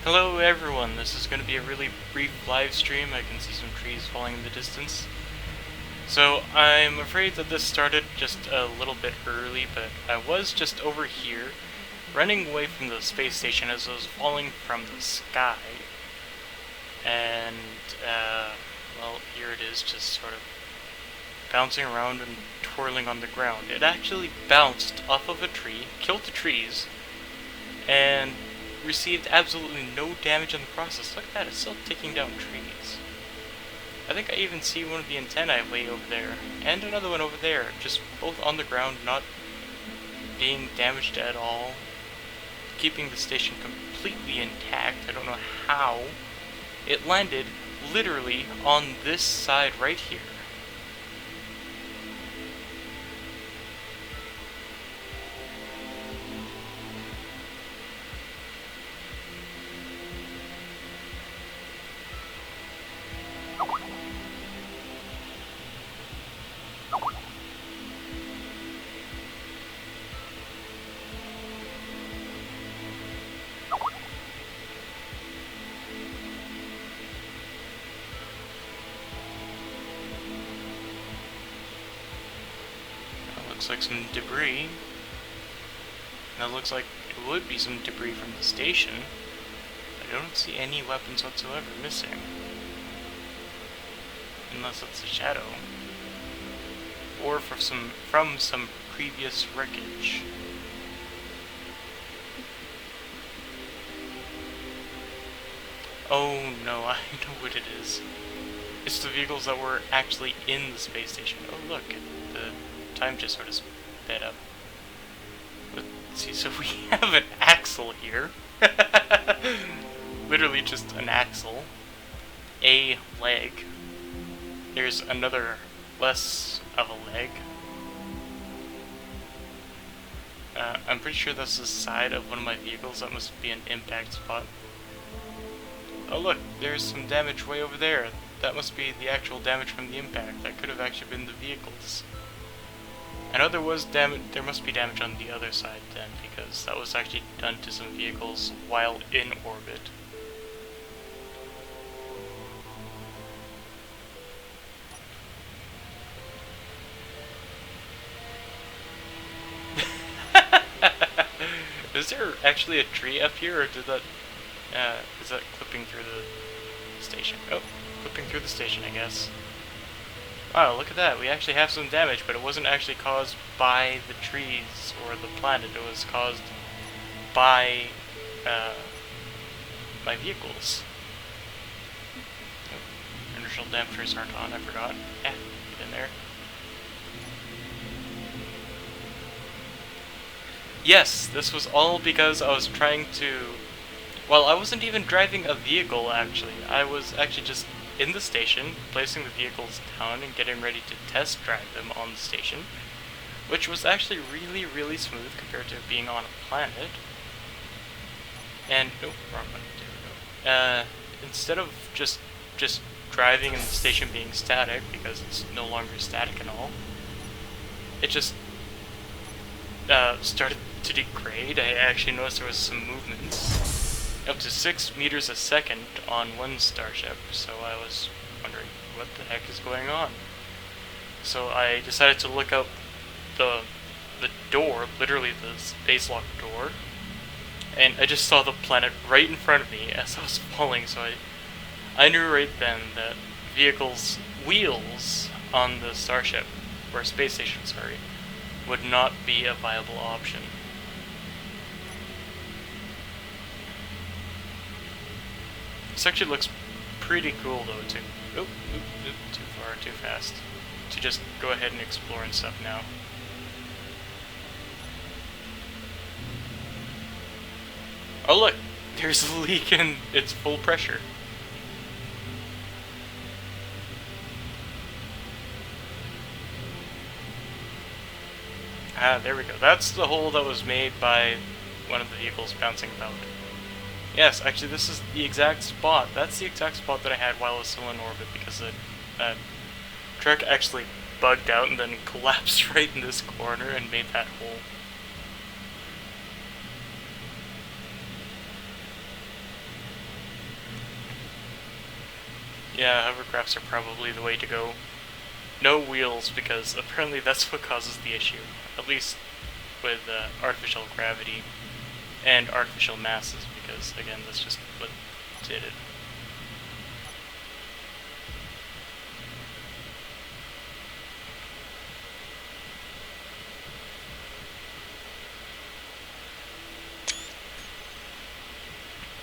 Hello everyone, this is going to be a really brief live stream. I can see some trees falling in the distance. So I'm afraid that this started just a little bit early, but I was just over here, running away from the space station as it was falling from the sky. And, well, here it is, just sort of bouncing around and twirling on the ground. It actually bounced off of a tree, killed the trees, and received absolutely no damage in the process. Look at that, it's still taking down trees. I think I even see one of the antennae way over there, and another one over there, just both on the ground, not being damaged at all, keeping the station completely intact. I don't know how. It landed literally on this side right here. Looks like some debris. That looks like it would be some debris from the station. I don't see any weapons whatsoever missing. Unless it's a shadow. Or from some previous wreckage. Oh no, I know what it is. It's the vehicles that were actually in the space station. Oh look, the time just sort of sped up. Let's see, so we have an axle here. Literally just an axle. A leg. There's another less of a leg. I'm pretty sure that's the side of one of my vehicles. That must be an impact spot. Oh look, there's some damage way over there. That must be the actual damage from the impact. That could have actually been the vehicles. I know there must be damage on the other side then, because that was actually done to some vehicles while in orbit. Is there actually a tree up here, or did that, is that clipping through the station? Oh, clipping through the station, I guess. Wow, look at that. We actually have some damage, but it wasn't actually caused by the trees or the planet. It was caused by my vehicles. Oh, inertial dampers aren't on, I forgot. Yeah, get in there. Yes, this was all because I was trying to... Well, I wasn't even driving a vehicle, actually. I was actually just in the station, placing the vehicles down and getting ready to test drive them on the station, which was actually really, really smooth compared to being on a planet. And, oh, wrong one, there we go. Instead of just driving and the station being static, because it's no longer static at all, it just started to degrade. I actually noticed there was some movements. Up to 6 meters a second on one starship, so I was wondering what the heck is going on. So I decided to look up the door, literally the space lock door, and I just saw the planet right in front of me as I was falling, so I knew right then that vehicles' wheels on the starship, or space station, sorry, would not be a viable option. This actually looks pretty cool though, too. Oop, too far, too fast. To just go ahead and explore and stuff now. Oh look! There's a leak and it's full pressure. Ah, there we go. That's the hole that was made by one of the vehicles bouncing about. Yes, actually this is the exact spot. That's the exact spot that I had while I was still in orbit, because the truck actually bugged out and then collapsed right in this corner and made that hole. Yeah, hovercrafts are probably the way to go. No wheels, because apparently that's what causes the issue. At least with artificial gravity and artificial masses, because again, that's just what did it.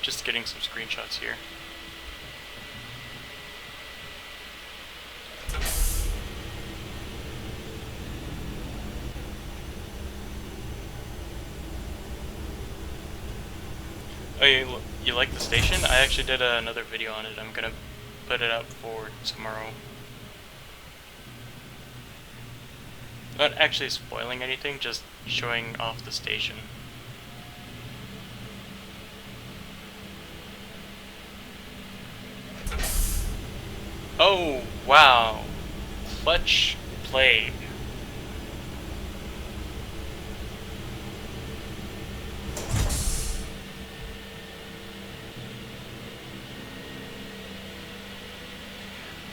Just getting some screenshots here. Oh, you like the station? I actually did another video on it. I'm gonna put it up for tomorrow. Not actually spoiling anything, just showing off the station. Oh, wow. Clutch play.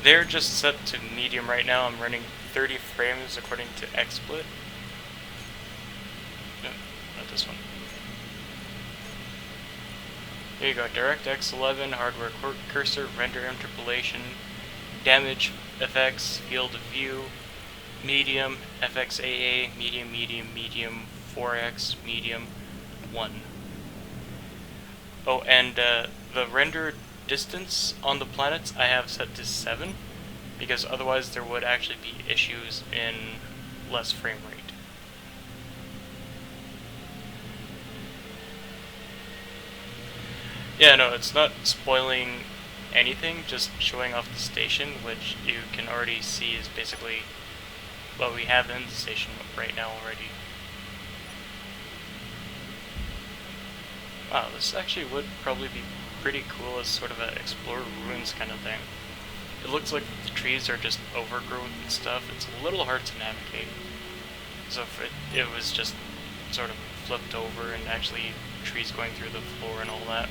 They're just set to medium right now. I'm running 30 frames according to XSplit. No, not this one. There you go. DirectX 11, hardware cursor, render interpolation, damage effects, field of view, medium, FXAA, medium, medium, medium, 4x, medium, 1. Oh, and the render distance on the planets I have set to 7, because otherwise there would actually be issues in less frame rate. Yeah, no, it's not spoiling anything, just showing off the station, which you can already see is basically what we have in the station right now already. Wow, this actually would probably be pretty cool as sort of an explore ruins kind of thing. It looks like the trees are just overgrown and stuff. It's a little hard to navigate. So if it was just sort of flipped over and actually trees going through the floor and all that,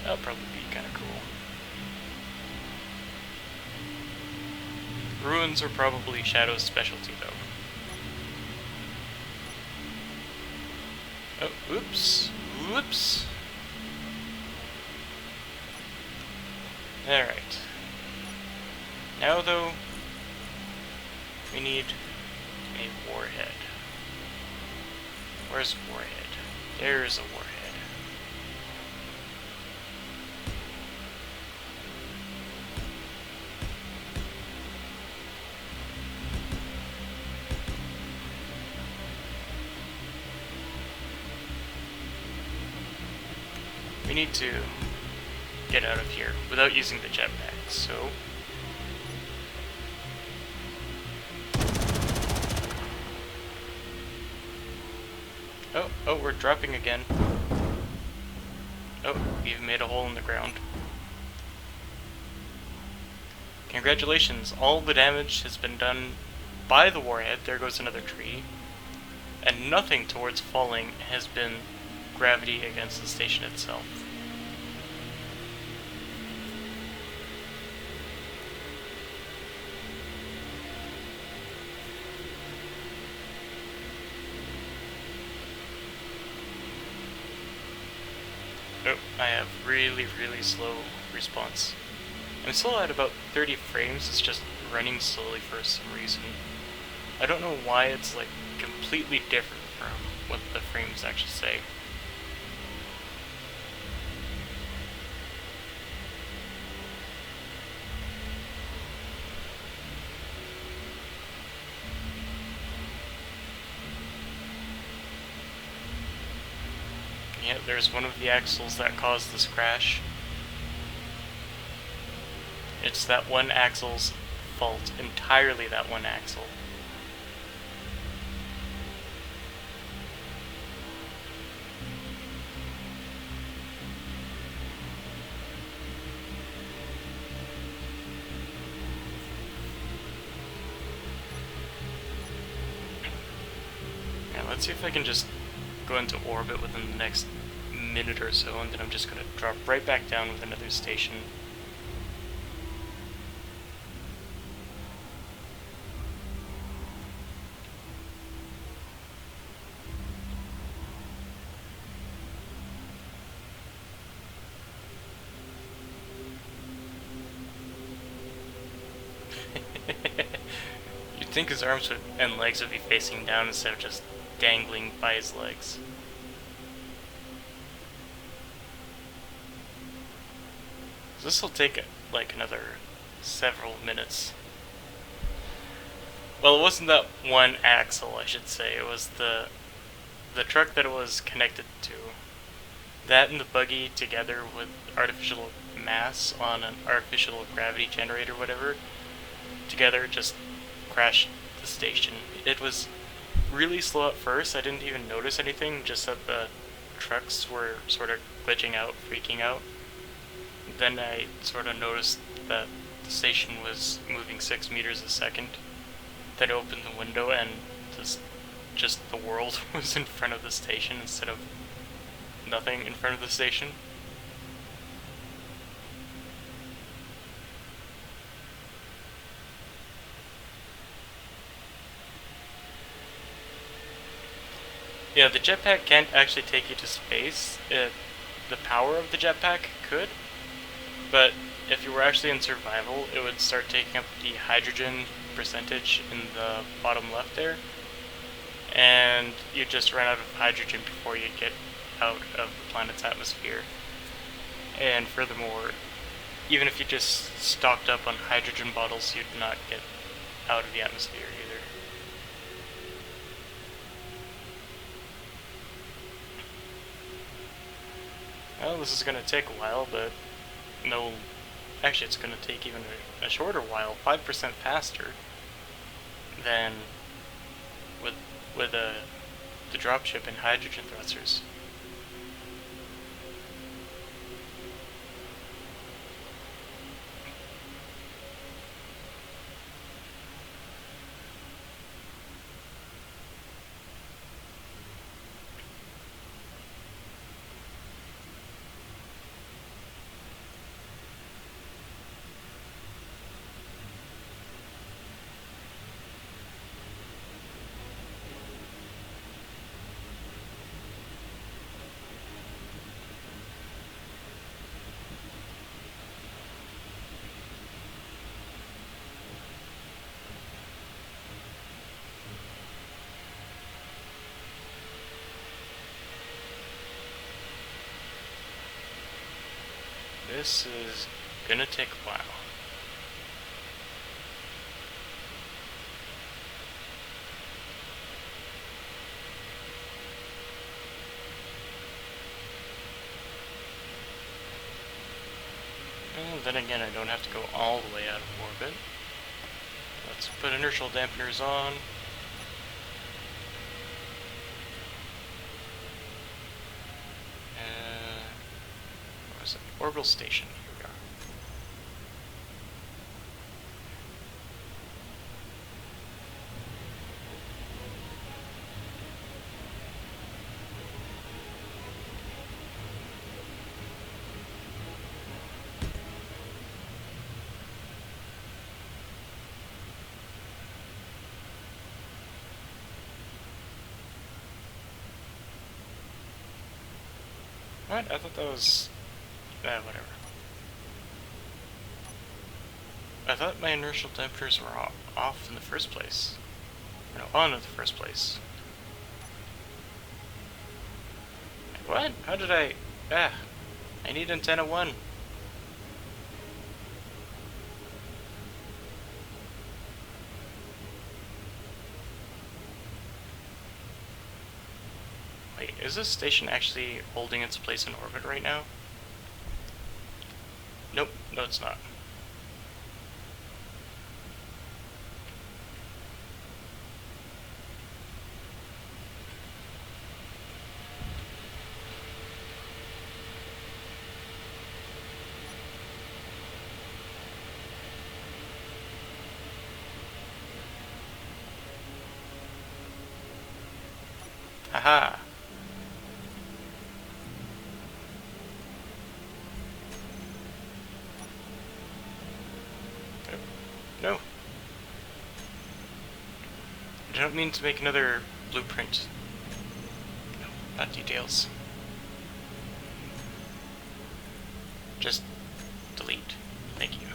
that would probably be kind of cool. Ruins are probably Shadow's specialty though. Oh, oops. Whoops. Alright. Now though, we need a warhead. Where's warhead? There's a warhead. We need to get out of here without using the jetpack, so... Oh, we're dropping again. Oh, we've made a hole in the ground. Congratulations, all the damage has been done by the warhead. There goes another tree. And nothing towards falling has been gravity against the station itself. Oh, I have really, really slow response. I'm still at about 30 frames, it's just running slowly for some reason. I don't know why it's like completely different from what the frames actually say. Yeah, there's one of the axles that caused this crash. It's that one axle's fault, entirely that one axle. Now let's see if I can just go into orbit within the next minute or so, and then I'm just going to drop right back down with another station. think his arms and legs would be facing down instead of just dangling by his legs. So this will take like another several minutes. Well, it wasn't that one axle, I should say. It was the truck that it was connected to. That and the buggy together with artificial mass on an artificial gravity generator, whatever, together just crashed the station. It was really slow at first. I didn't even notice anything, just that the trucks were sort of glitching out, freaking out. Then I sort of noticed that the station was moving 6 meters a second. Then I opened the window and just the world was in front of the station instead of nothing in front of the station. Yeah, the jetpack can't actually take you to space. The power of the jetpack could, but if you were actually in survival, it would start taking up the hydrogen percentage in the bottom left there, and you just run out of hydrogen before you get out of the planet's atmosphere. And furthermore, even if you just stocked up on hydrogen bottles, you'd not get out of the atmosphere either. Well, this is going to take a while, but no, actually it's going to take even a shorter while, 5% faster than with the dropship and hydrogen thrusters. This is gonna take a while. And then again, I don't have to go all the way out of orbit. Let's put inertial dampeners on. What was it? Orbital station. Here we are. What? I thought that was... whatever. I thought my inertial dampeners were off in the first place. No, on in the first place. What? How did I... I need antenna 1. Wait, is this station actually holding its place in orbit right now? Nope, no it's not. Haha. No. I don't mean to make another blueprint. No, not details. Just delete. Thank you.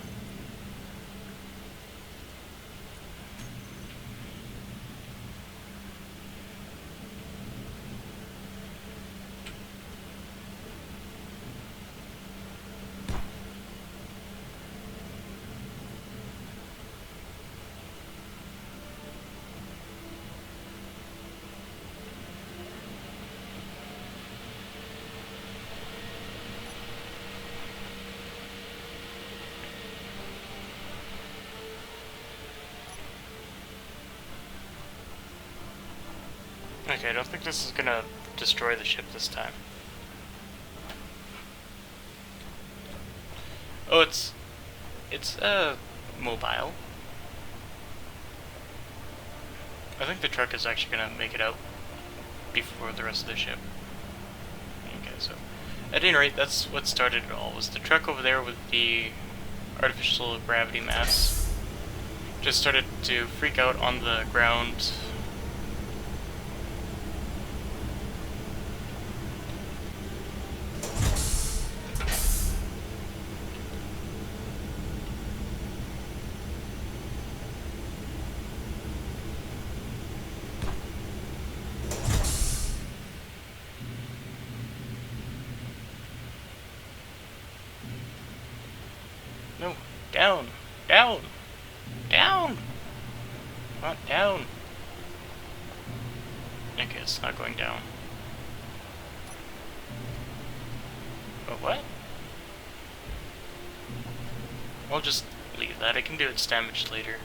Okay, I don't think this is gonna destroy the ship this time. Oh, it's mobile. I think the truck is actually gonna make it out before the rest of the ship. Okay, so at any rate, that's what started it all, was the truck over there with the artificial gravity mass. Just started to freak out on the ground. No, down, down, down, not down. Okay, it's not going down. Oh, what? I'll just leave that. I can do its damage later.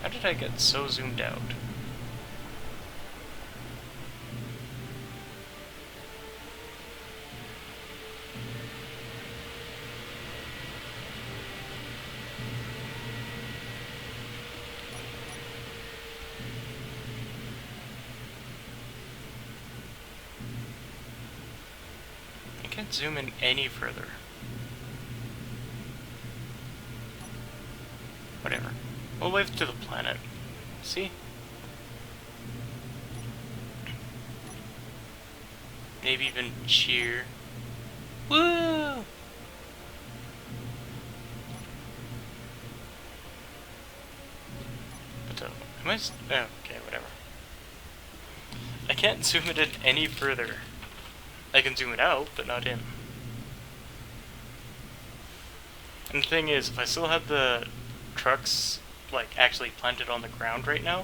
How did I get so zoomed out? I can't zoom in any further. Whatever. We'll wave to the planet. See? Maybe even cheer. Woo! But am I? Oh, okay, whatever. I can't zoom it in any further. I can zoom it out, but not in. And the thing is, if I still had the trucks like actually planted on the ground right now,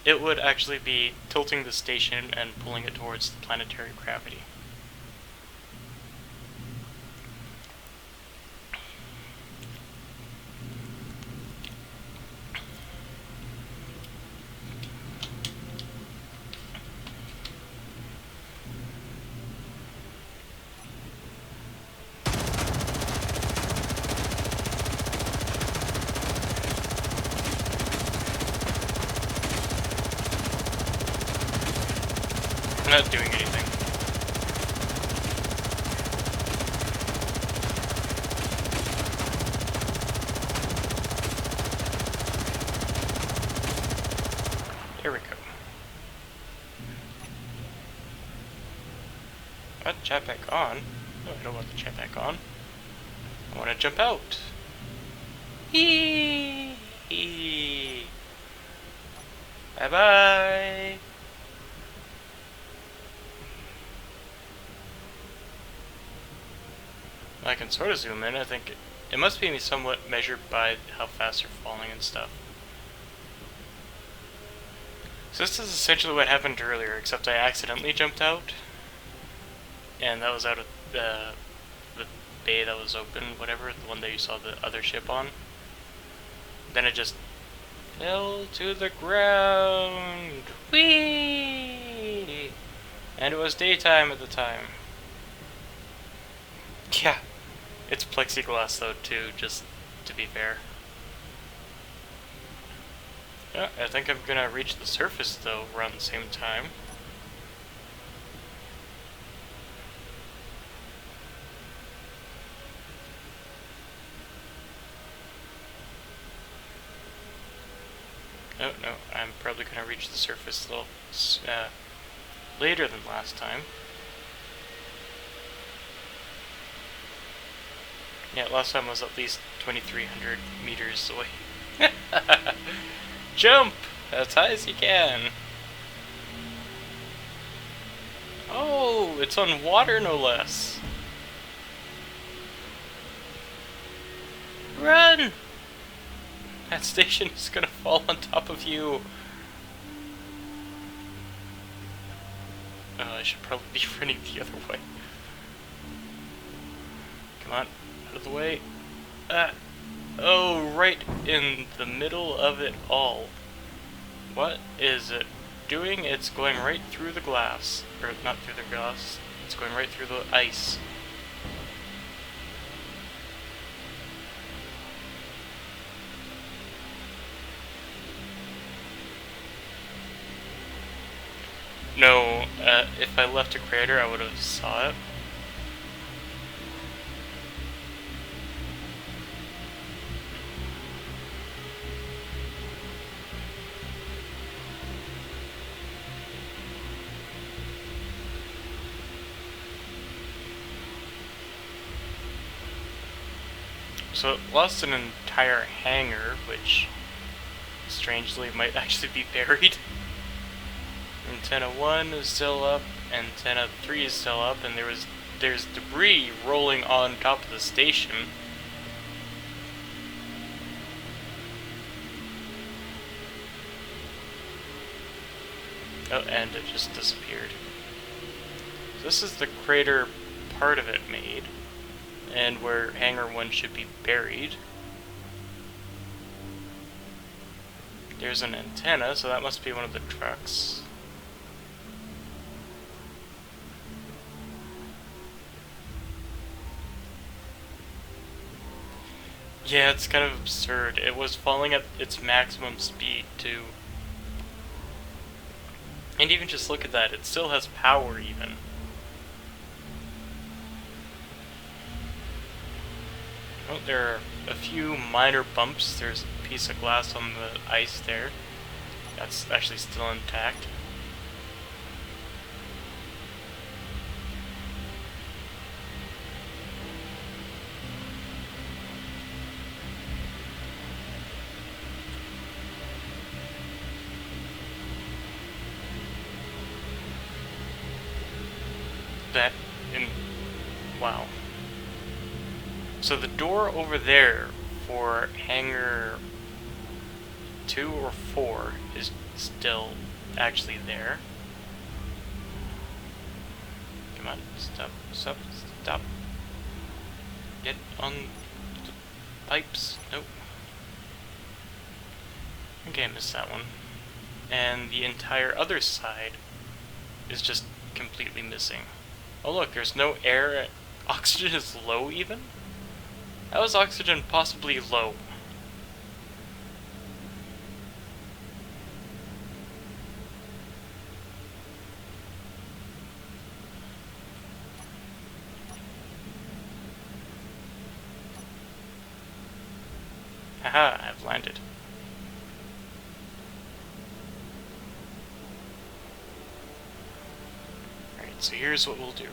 it would actually be tilting the station and pulling it towards the planetary gravity. I'm not doing anything. There we go. Got the jetpack on. No, I don't want the jetpack on. I want to jump out. Eee! Bye bye. I can sort of zoom in. I think it must be somewhat measured by how fast you're falling and stuff. So this is essentially what happened earlier, except I accidentally jumped out, and that was out of the bay that was open, whatever, the one that you saw the other ship on. Then it just fell to the ground. Whee! And it was daytime at the time. Yeah. It's plexiglass though too, just to be fair. Yeah, I think I'm gonna reach the surface though around the same time. No, I'm probably gonna reach the surface a little later than last time. Yeah, last time was at least 2,300 meters away. Jump! As high as you can! Oh, it's on water no less! Run! That station is gonna fall on top of you! Oh, I should probably be running the other way. Come on, out of the way. Oh, right in the middle of it all. What is it doing? It's going right through the glass. Or, not through the glass. It's going right through the ice. No, if I left a crater, I would have saw it. So it lost an entire hangar, which strangely might actually be buried. Antenna 1 is still up, Antenna 3 is still up, and there's debris rolling on top of the station. Oh, and it just disappeared. So this is the crater part of it made, and where Hangar 1 should be buried. There's an antenna, so that must be one of the trucks. Yeah, it's kind of absurd. It was falling at its maximum speed, too. And even just look at that, it still has power, even. Well, there are a few minor bumps. There's a piece of glass on the ice there. That's actually still intact. Wow. So the door over there for Hangar 2 or 4 is still actually there. Come on, stop. Get on the pipes. Nope. Okay, I missed that one. And the entire other side is just completely missing. Oh look, there's no air. Oxygen is low even? How is oxygen possibly low? Haha, I've landed. Alright, so here's what we'll do.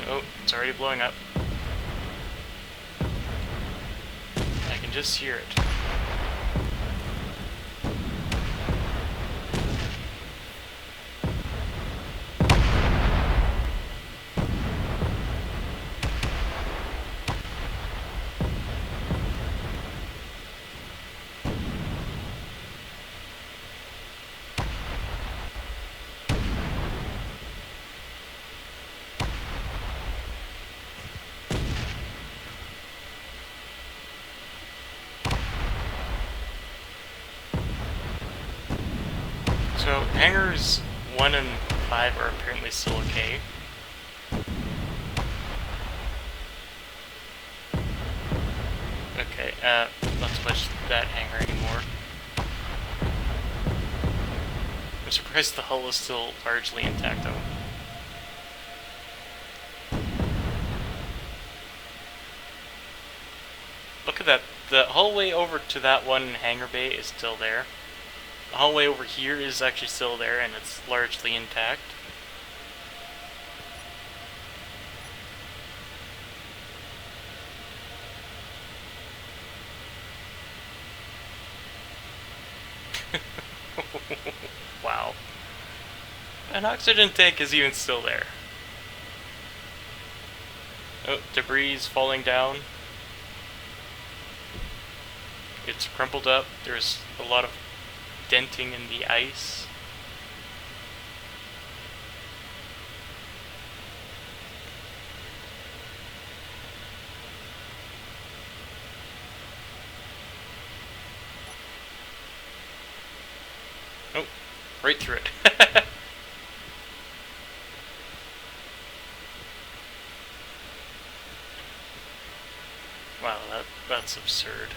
Oh, it's already blowing up. I can just hear it. So, hangars 1 and 5 are apparently still okay. Okay, not so much that hangar anymore. I'm surprised the hull is still largely intact though. Look at that. The hallway over to that one hangar bay is still there. The hallway over here is actually still there, and it's largely intact. Wow. An oxygen tank is even still there. Oh, debris falling down. It's crumpled up. There's a lot of denting in the ice. Oh, right through it. Wow, that's absurd.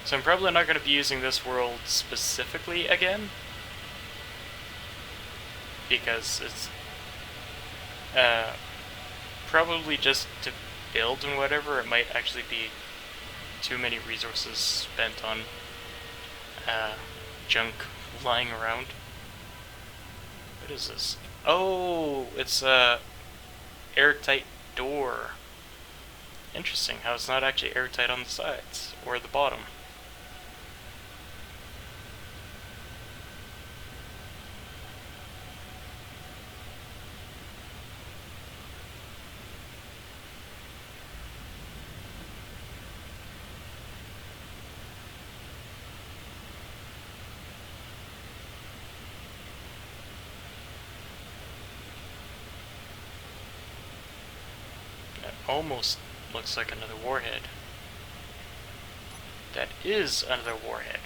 So I'm probably not going to be using this world specifically again, because it's probably just to build and whatever. It might actually be too many resources spent on junk lying around. What is this? Oh, it's a airtight door. Interesting how it's not actually airtight on the sides or the bottom. Almost looks like another warhead. That is another warhead.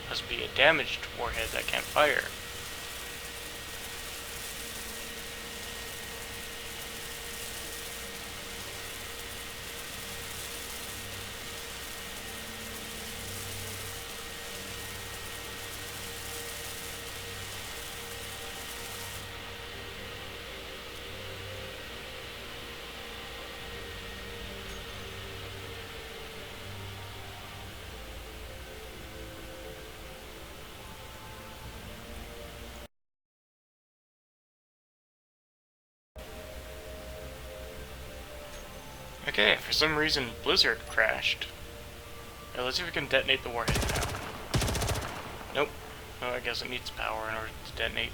Must be a damaged warhead that can't fire. Okay, for some reason Blizzard crashed. Now let's see if we can detonate the warhead now. Nope. Oh, I guess it needs power in order to detonate.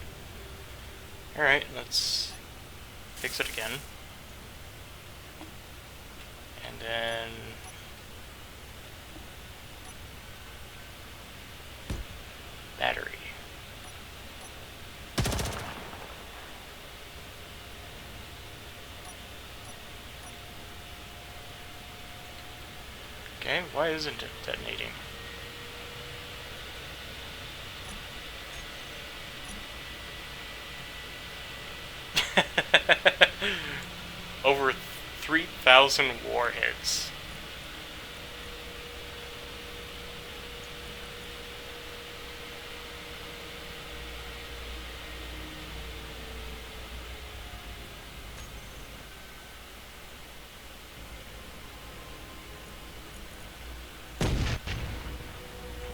Alright, let's fix it again. And then... battery. Okay, why isn't it detonating? Over 3,000 warheads.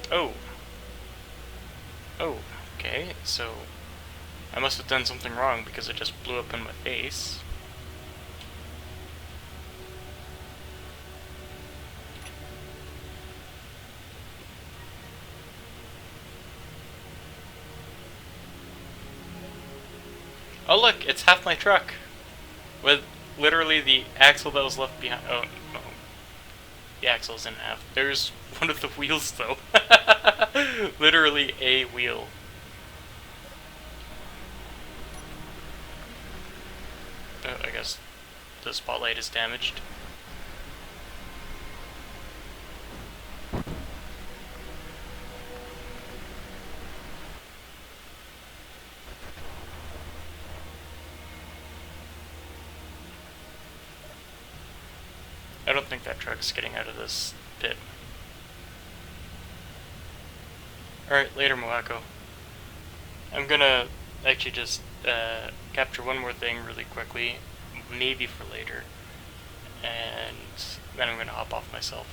Oh. Oh, okay, so I must have done something wrong because it just blew up in my face. Oh look, it's half my truck! With literally the axle that was left behind. Oh, no. The axle's in half. There's one of the wheels though. Literally a wheel. I guess the spotlight is damaged. I don't think that truck's getting out of this pit. Alright, later, Moako. I'm gonna actually just capture one more thing really quickly, maybe for later, and then I'm gonna hop off myself.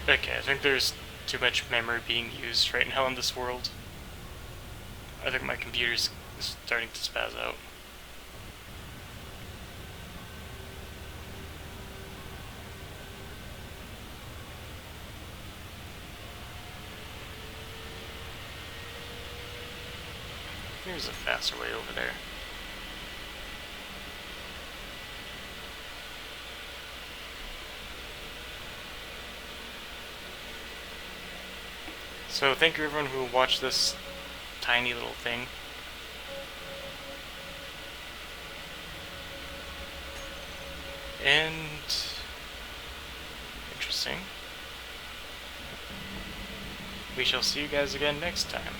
Okay, I think there's too much memory being used right now in this world. I think my computer's starting to spaz out. There's a faster way over there. So thank you everyone who watched this tiny little thing. And interesting. We shall see you guys again next time.